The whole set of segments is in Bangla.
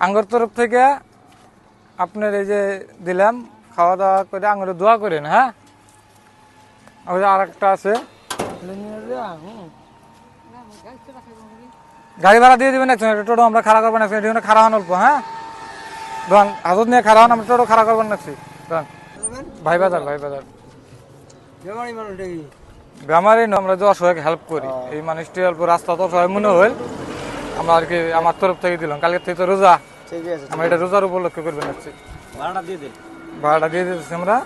আঙ্গুর তরফ থেকে আপনার এই যে দিলাম, খাওয়া দাওয়া করে আঙ্গুরে দোয়া করেন। হ্যাঁ, আর একটা আছে, গাড়ি ভাড়া দিয়ে দেবেন একজন। টোটো আমরা খাড়া করবেন একজন, এটি খাড়া হন অল্প। হ্যাঁ, ধন হাজত নিয়ে খাড়া হন, আমরা টোটো খাড়া করবেন নাকি ধন। ভাই বাজার বেমারি নয়, আমরা যে অসহায়কে হেল্প করি, এই মানুষটি অল্প রাস্তা তো অসহায় মনে হল, আমরা আর কি আমার তরফ থেকে দিলাম। কালকে থেকে তো রোজা, আমরা এটা রোজার উপলক্ষে করবেন নাকি ভাড়াটা দিয়ে দিচ্ছি আমরা।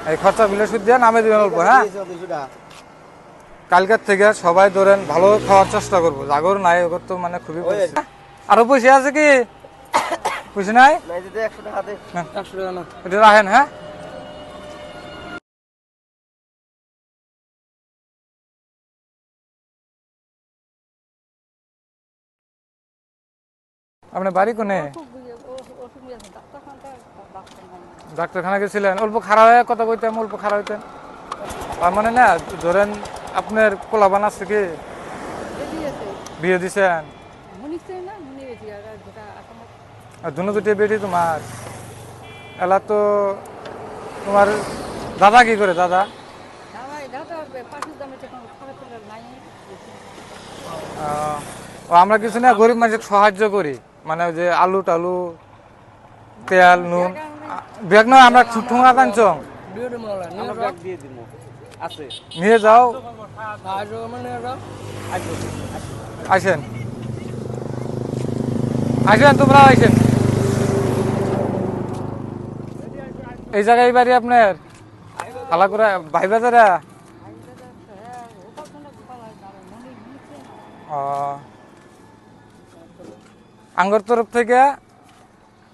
এই খরচা বিলে সুদ দিয়ে নামে দিবেন অল্প। হ্যাঁ, কালকের থেকে সবাই ধরেন ভালো খাওয়ার চেষ্টা করবো। জাগর নাই ওগর তো মানে খুবই আরো পয়সা আছে কি পয়সা নাই, এটা রাখেন। হ্যাঁ, আপনার বাড়ি কোনে? ডাক্তারখানা গেছিলেন, অল্প খারাপ হয়ে কথা কইতেন, অল্প খারাপ হইতেন। তার মানে না ধরেন আপনার পোলাবান আছে কি, বিয়ে দিছেন? দুনো দুটি বেটি তোমার? এলা তো তোমার দাদা কি করে? দাদা আমরা কিছু না গরিব মানুষের সাহায্য করি, মানে যে আলু টালু তেল নুন ব্যাগ নয়, আমরা ঠুঙা কাঞ্চং নিয়ে যাও। আসেন আসেন তোমরা আসেন, এই জায়গায় বাড়ি আপনার? খালা করে ভাই বাজারা? আঙ্গুর তরফ থেকে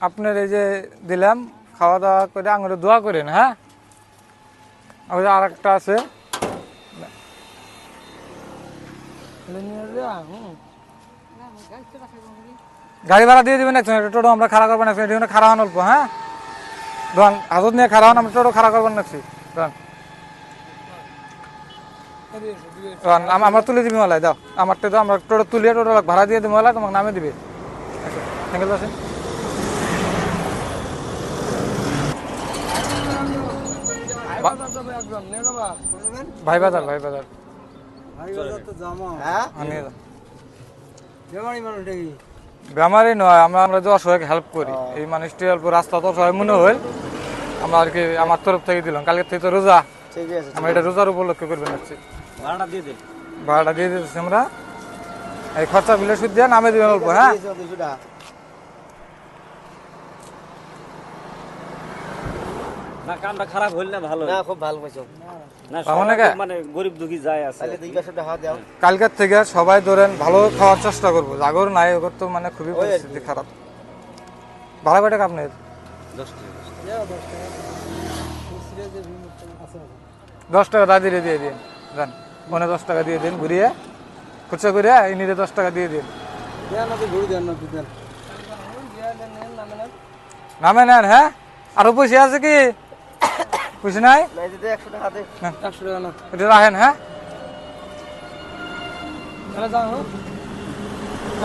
আপনার এই যে দিলাম, খাওয়া দাওয়া করে আঙ্গুরে দোয়া করেন। হ্যাঁ, আর একটা আছে, গাড়ি ভাড়া দিয়ে দেবেন একজন। টোটো আমরা খাড়া করবেন একজন, এটি খাড়া হন অল্প। হ্যাঁ, ধন হাজত নিয়ে খাড়া হন, আমরা টোটো খাড়া করবেন নাকি ধন। আমরা তুলে দিবি মেলায়, দাও আমারটা দাও, আমরা টোটো তুলিয়ে টোটো ভাড়া দিয়ে দিবি মেলায়, তোমাকে নামে দিবে। Thank you. ভাই বাজার বেমারি নয়, আমরা যে অসহায়কে হেল্প করি, এই মানুষটি অল্প রাস্তা তো অসহায় মনে হল, আমরা আর কি আমার তরফ থেকে দিলাম। কালকে থেকে তো রোজা, আমরা এটা রোজার উপলক্ষে করবেন নাকি ভাড়াটা দিয়ে দিচ্ছি আমরা। এই খরচা বিলে সুদ দিয়ে নামে দিবেন অল্প। হ্যাঁ, খারাপ হইল না, ভালো খুব ভালো মানে গরিব দুঃখী যায় আছে। কালকের থেকে সবাই ধরেন ভালো খাওয়ার চেষ্টা করবো। জাগর নাই ওগর তো মানে খুবই পরিস্থিতি খারাপ। ভাড়া কয় টাকা আপনার? 10 টাকা দাদি দিয়ে দিন, জান মনে 10 টাকা দিয়ে দিন, ঘুরিয়ে খুচরা করে ইনিরে 10 টাকা দিয়ে দিন। নামে নেন। হ্যাঁ, আরো পয়সা আছে কি পয়সা নাই? এটা রাখেন। হ্যাঁ,